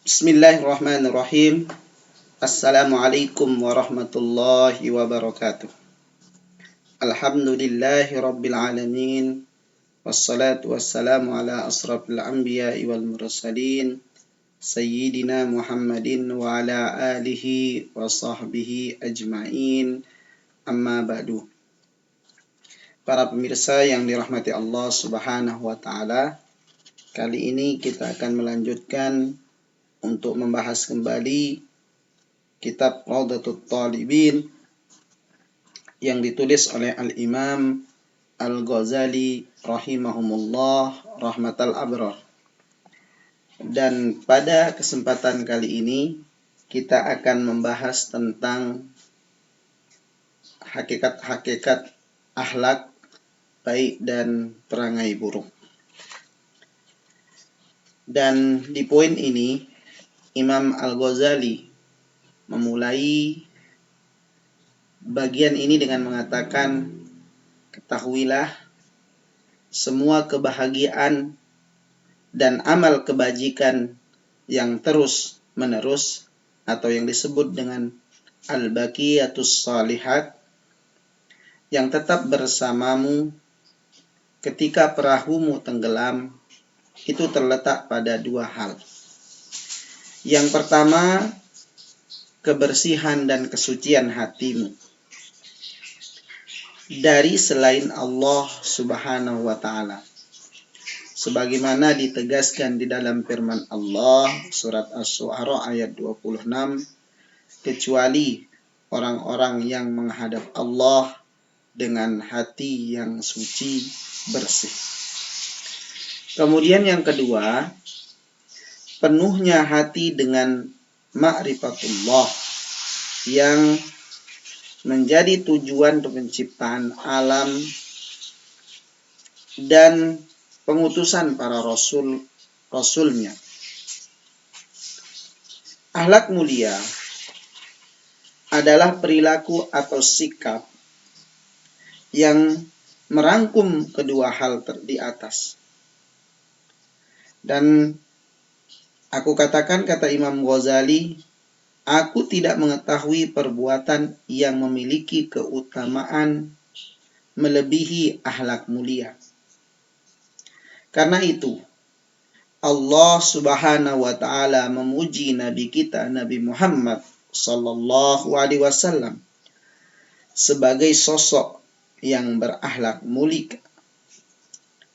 Bismillahirrahmanirrahim. Assalamualaikum warahmatullahi wabarakatuh. Alhamdulillahi rabbil alamin. Wassalatu wassalamu ala asrafil anbiya'i wal mursalin. Sayyidina Muhammadin wa ala alihi wa sahbihi ajma'in. Amma ba'du. Para pemirsa yang dirahmati Allah subhanahu wa ta'ala, kali ini kita akan melanjutkan untuk membahas kembali kitab Rawdatul Talibin yang ditulis oleh Al-Imam Al-Ghazali rahimahumullah rahmatal abrar. Dan pada kesempatan kali ini kita akan membahas tentang hakikat-hakikat akhlak baik dan perangai buruk. Dan di poin ini Imam Al-Ghazali memulai bagian ini dengan mengatakan, ketahuilah semua kebahagiaan dan amal kebajikan yang terus menerus atau yang disebut dengan al-baqiyatus shalihat yang tetap bersamamu ketika perahumu tenggelam itu terletak pada dua hal. Yang pertama, kebersihan dan kesucian hatimu dari selain Allah subhanahu wa ta'ala. Sebagaimana ditegaskan di dalam firman Allah surat Asy-Syu'ara ayat 26, kecuali orang-orang yang menghadap Allah dengan hati yang suci bersih. Kemudian yang kedua, penuhnya hati dengan ma'rifatullah yang menjadi tujuan penciptaan alam dan pengutusan para rasulnya. Akhlak mulia adalah perilaku atau sikap yang merangkum kedua hal di atas. Dan aku katakan, kata Imam Ghazali, aku tidak mengetahui perbuatan yang memiliki keutamaan melebihi akhlak mulia. Karena itu, Allah subhanahu wa ta'ala memuji Nabi kita, Nabi Muhammad sallallahu alaihi wasallam, sebagai sosok yang berakhlak mulia,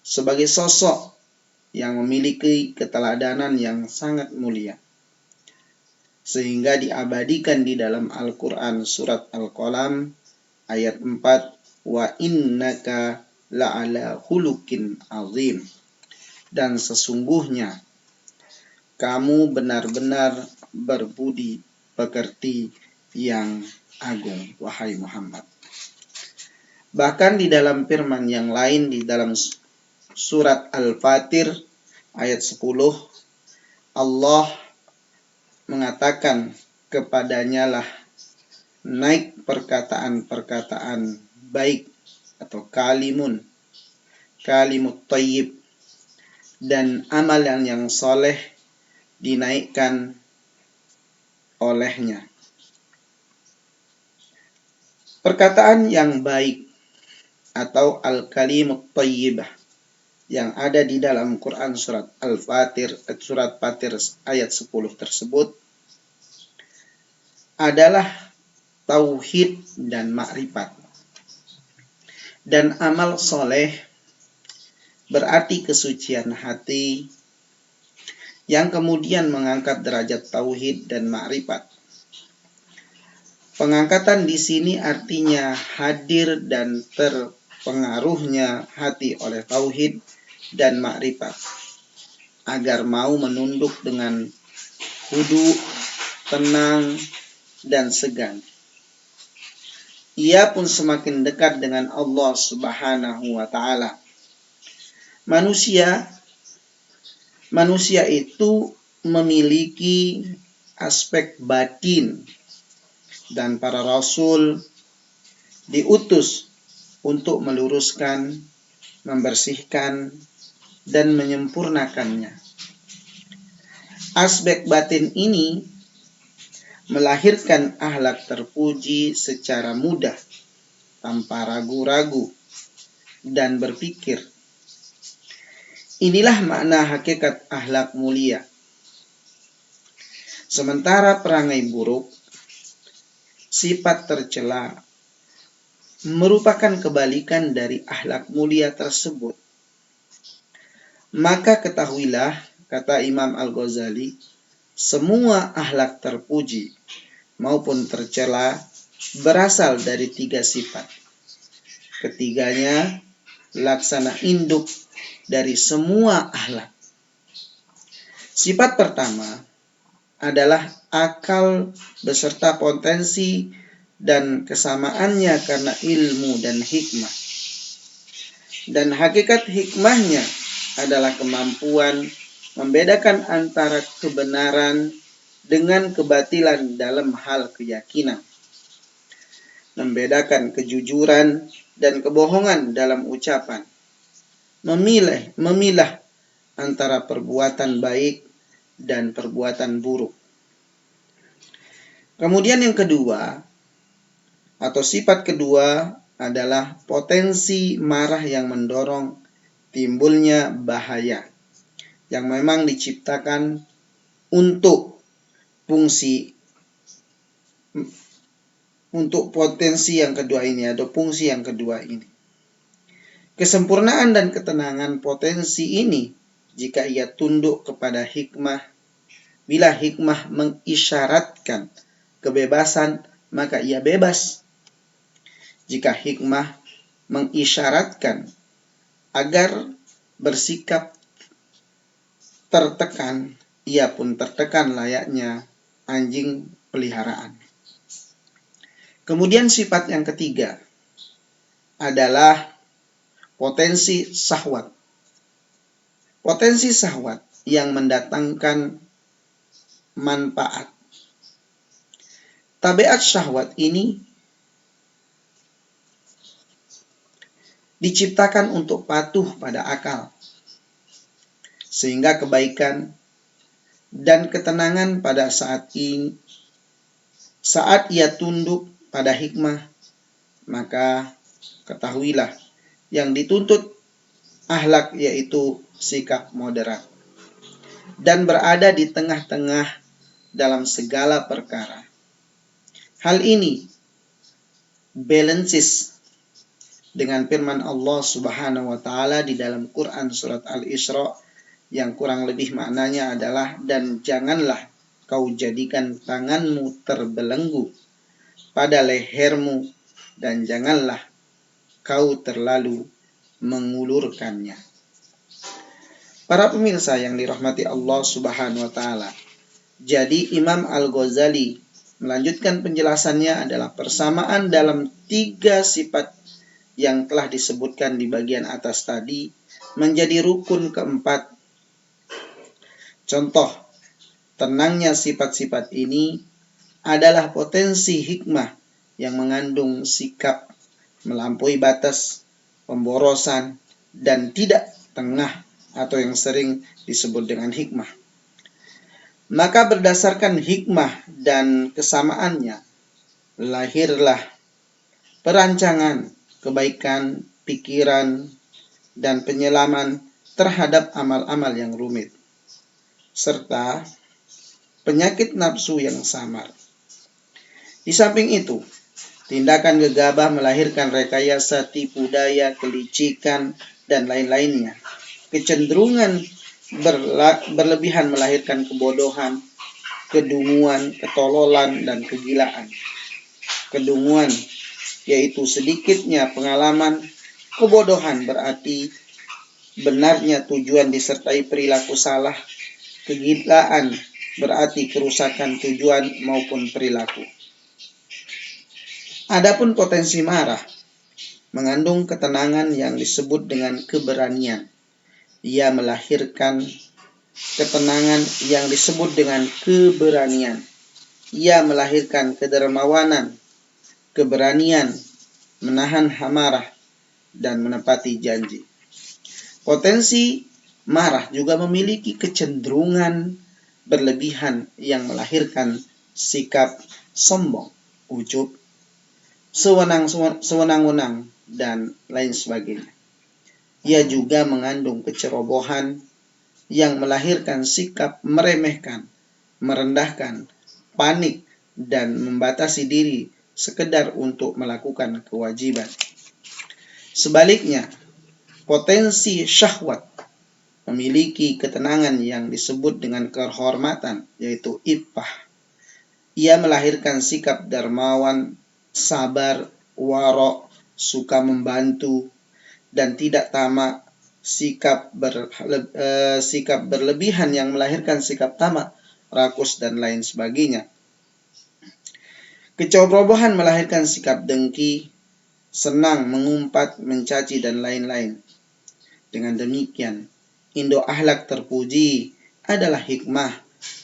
sebagai sosok yang memiliki keteladanan yang sangat mulia, sehingga diabadikan di dalam Al-Quran surat Al-Qalam ayat 4, wa innaka la'ala khuluqin azim, dan sesungguhnya kamu benar-benar berbudi pekerti yang agung, wahai Muhammad. Bahkan di dalam firman yang lain di dalam surat Al-Fatir ayat 10, Allah mengatakan kepadanya lah naik perkataan-perkataan baik atau kalimut thayyib, dan amalan yang soleh dinaikkan olehnya. Perkataan yang baik atau al-kalimut thayyibah yang ada di dalam Quran surat Al-Fatir, surat Fatir ayat 10 tersebut adalah tauhid dan makrifat. Dan amal soleh berarti kesucian hati yang kemudian mengangkat derajat tauhid dan makrifat. Pengangkatan di sini artinya hadir dan terpengaruhnya hati oleh tauhid dan makrifat, agar mau menunduk dengan khudu, tenang, dan segan. Ia pun semakin dekat dengan Allah subhanahu wa ta'ala. Manusia itu memiliki aspek batin, dan para rasul diutus untuk meluruskan, membersihkan, dan menyempurnakannya. aspek batin ini melahirkan akhlak terpuji secara mudah, tanpa ragu-ragu dan berpikir. Inilah makna hakikat akhlak mulia. Sementara perangai buruk, sifat tercela, merupakan kebalikan dari akhlak mulia tersebut. Maka ketahuilah, kata Imam Al-Ghazali, semua akhlak terpuji maupun tercela berasal dari 3 sifat. Ketiganya laksana induk dari semua akhlak. Sifat pertama adalah akal beserta potensi dan kesamaannya karena ilmu dan hikmah. Dan hakikat hikmahnya adalah kemampuan membedakan antara kebenaran dengan kebatilan dalam hal keyakinan, membedakan kejujuran dan kebohongan dalam ucapan, memilah antara perbuatan baik dan perbuatan buruk. Kemudian yang kedua, atau sifat kedua adalah potensi marah yang mendorong timbulnya bahaya, yang memang diciptakan untuk potensi yang kedua ini atau fungsi yang kedua ini. Kesempurnaan dan ketenangan potensi ini jika ia tunduk kepada hikmah. Bila hikmah mengisyaratkan kebebasan, maka ia bebas. Jika hikmah mengisyaratkan agar bersikap tertekan, ia pun tertekan layaknya anjing peliharaan. Kemudian sifat yang ketiga adalah potensi syahwat. Potensi syahwat yang mendatangkan manfaat. Tabiat syahwat ini diciptakan untuk patuh pada akal, sehingga kebaikan dan ketenangan pada saat ia tunduk pada hikmah, maka ketahuilah yang dituntut akhlak yaitu sikap moderat dan berada di tengah-tengah dalam segala perkara. Hal ini balances dengan firman Allah Subhanahu wa taala di dalam Quran surat Al-Isra yang kurang lebih maknanya adalah, dan janganlah kau jadikan tanganmu terbelenggu pada lehermu dan janganlah kau terlalu mengulurkannya. Para pemirsa yang dirahmati Allah Subhanahu wa taala. Jadi Imam Al-Ghazali melanjutkan penjelasannya adalah persamaan dalam 3 sifat yang telah disebutkan di bagian atas tadi menjadi rukun keempat. Contoh, tenangnya sifat-sifat ini adalah potensi hikmah yang mengandung sikap melampaui batas, pemborosan, dan tidak tengah atau yang sering disebut dengan hikmah. Maka berdasarkan hikmah dan kesamaannya, lahirlah perancangan kebaikan, pikiran, dan penyelaman terhadap amal-amal yang rumit, serta penyakit nafsu yang samar. Di samping itu, tindakan gegabah melahirkan rekayasa, tipu daya, kelicikan, dan lain-lainnya. Kecenderungan berlebihan melahirkan kebodohan, kedunguan, ketololan, dan kegilaan. Kedunguan yaitu sedikitnya pengalaman, kebodohan berarti benarnya tujuan disertai perilaku salah, kegilaan berarti kerusakan tujuan maupun perilaku. Adapun potensi marah mengandung ketenangan yang disebut dengan keberanian. Ia melahirkan ketenangan yang disebut dengan keberanian. Ia melahirkan kedermawanan, keberanian, menahan amarah, dan menepati janji. Potensi marah juga memiliki kecenderungan berlebihan yang melahirkan sikap sombong, ujub, sewenang-wenang, dan lain sebagainya. Ia juga mengandung kecerobohan yang melahirkan sikap meremehkan, merendahkan, panik, dan membatasi diri sekedar untuk melakukan kewajiban. Sebaliknya, potensi syahwat memiliki ketenangan yang disebut dengan kehormatan, yaitu iffah. Ia melahirkan sikap dermawan, sabar, waro, suka membantu, dan tidak tamak, sikap berlebihan yang melahirkan sikap tamak, rakus, dan lain sebagainya. Kecerobohan melahirkan sikap dengki, senang mengumpat, mencaci, dan lain-lain. Dengan demikian, induk akhlak terpuji adalah hikmah,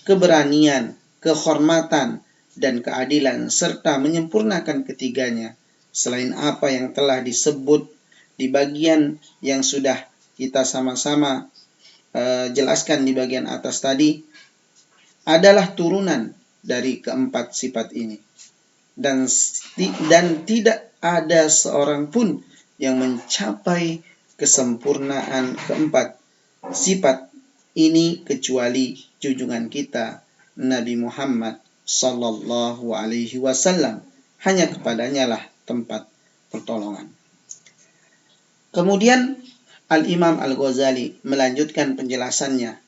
keberanian, kehormatan, dan keadilan, serta menyempurnakan ketiganya. Selain apa yang telah disebut di bagian yang sudah kita sama-sama jelaskan di bagian atas tadi, adalah turunan dari keempat sifat ini. Dan tidak ada seorang pun yang mencapai kesempurnaan keempat sifat ini kecuali junjungan kita Nabi Muhammad sallallahu alaihi wasallam. Hanya kepadanya lah tempat pertolongan. Kemudian Al-Imam Al-Ghazali melanjutkan penjelasannya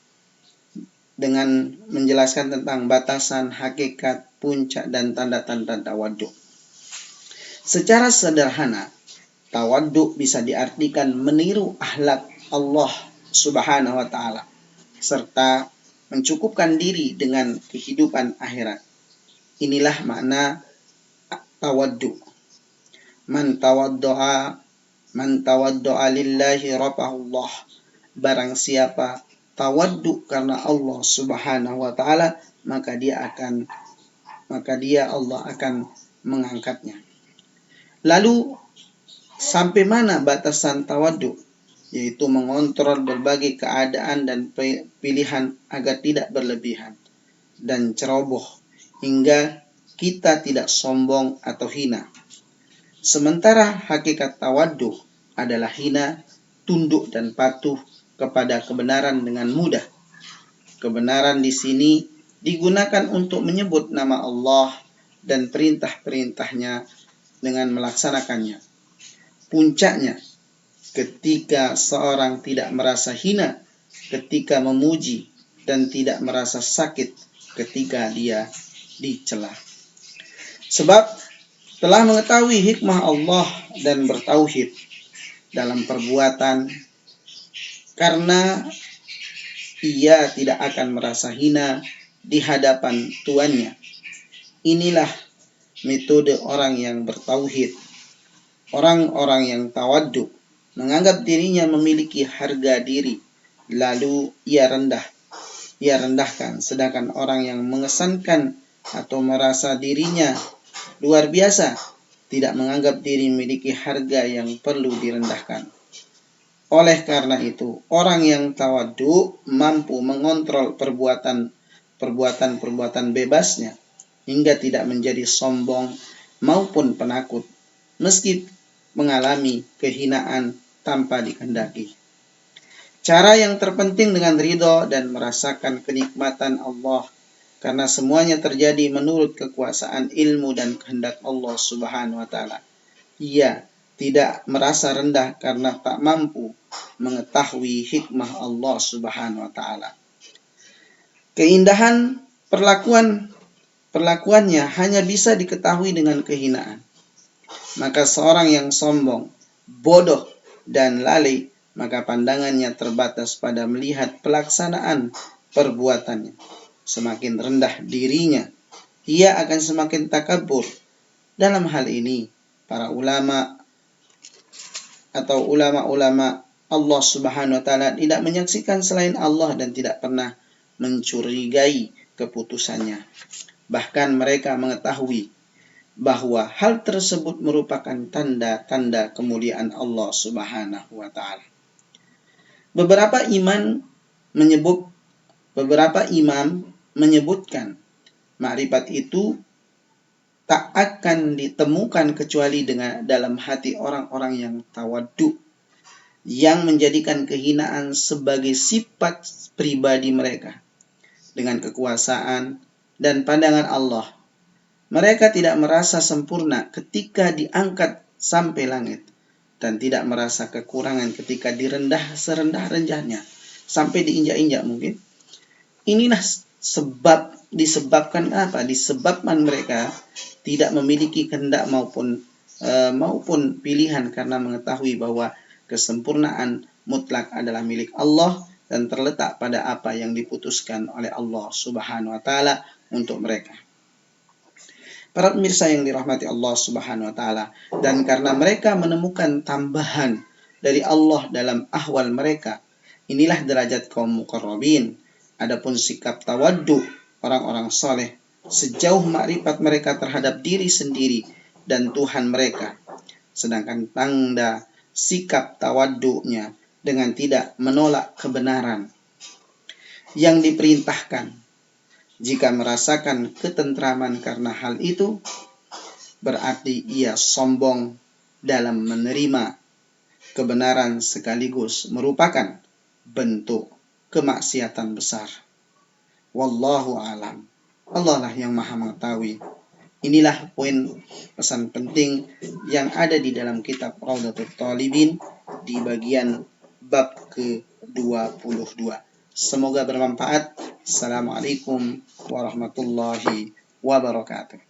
dengan menjelaskan tentang batasan, hakikat, puncak, dan tanda-tanda tawaduk. Secara sederhana, tawaduk bisa diartikan meniru akhlak Allah Subhanahu wa ta'ala, serta mencukupkan diri dengan kehidupan akhirat. Inilah makna tawaduk. Man tawaddu'a lillahi rafa'ullah. Barang siapa tawaddu karena Allah Subhanahu wa ta'ala, maka Allah akan mengangkatnya. Lalu sampai mana batasan tawaddu? Yaitu mengontrol berbagai keadaan dan pilihan agar tidak berlebihan dan ceroboh hingga kita tidak sombong atau hina. Sementara hakikat tawaddu adalah hina, tunduk, dan patuh kepada kebenaran dengan mudah. Kebenaran di sini digunakan untuk menyebut nama Allah dan perintah-perintahnya dengan melaksanakannya. Puncaknya, ketika seorang tidak merasa hina ketika memuji dan tidak merasa sakit ketika dia dicela. Sebab telah mengetahui hikmah Allah dan bertauhid dalam perbuatan, karena ia tidak akan merasa hina di hadapan Tuannya. Inilah metode orang yang bertauhid. Orang-orang yang tawaddu menganggap dirinya memiliki harga diri, lalu ia rendahkan. Sedangkan orang yang mengesankan atau merasa dirinya luar biasa tidak menganggap diri memiliki harga yang perlu direndahkan. Oleh karena itu, orang yang tawaddu mampu mengontrol perbuatan bebasnya hingga tidak menjadi sombong maupun penakut, meski mengalami kehinaan tanpa dikehendaki. Cara yang terpenting dengan ridho dan merasakan kenikmatan Allah, karena semuanya terjadi menurut kekuasaan ilmu dan kehendak Allah Subhanahu wa ta'ala. Ia tidak merasa rendah karena tak mampu mengetahui hikmah Allah Subhanahu wa ta'ala. Keindahan perlakuannya hanya bisa diketahui dengan kehinaan. Maka seorang yang sombong, bodoh, dan lalai, maka pandangannya terbatas pada melihat pelaksanaan perbuatannya. Semakin rendah dirinya, ia akan semakin takabur. Dalam hal ini, para ulama atau ulama-ulama Allah Subhanahu wa ta'ala tidak menyaksikan selain Allah dan tidak pernah mencurigai keputusannya. Bahkan mereka mengetahui bahwa hal tersebut merupakan tanda-tanda kemuliaan Allah Subhanahu wa ta'ala. Beberapa imam menyebutkan makrifat itu tak akan ditemukan kecuali dalam hati orang-orang yang tawaddu, yang menjadikan kehinaan sebagai sifat pribadi mereka dengan kekuasaan dan pandangan Allah. Mereka tidak merasa sempurna ketika diangkat sampai langit, dan tidak merasa kekurangan ketika direndah serendah-rendahnya sampai diinjak-injak mungkin. Inilah disebabkan apa? Disebabkan mereka tidak memiliki kehendak maupun pilihan, karena mengetahui bahwa kesempurnaan mutlak adalah milik Allah dan terletak pada apa yang diputuskan oleh Allah Subhanahu wa taala untuk mereka. Para pemirsa yang dirahmati Allah Subhanahu wa taala, dan karena mereka menemukan tambahan dari Allah dalam ahwal mereka, inilah derajat kaum muqarrabin. Adapun sikap tawaddu orang-orang soleh sejauh makrifat mereka terhadap diri sendiri dan Tuhan mereka. Sedangkan tanda sikap tawaddunya dengan tidak menolak kebenaran yang diperintahkan. Jika merasakan ketentraman karena hal itu, berarti ia sombong dalam menerima kebenaran sekaligus merupakan bentuk kemaksiatan besar. Wallahu alam. Allah lah yang maha mengetahui. Inilah poin pesan penting yang ada di dalam kitab Raudhatul Talibin di bagian bab ke-22. Semoga bermanfaat. Assalamualaikum warahmatullahi wabarakatuh.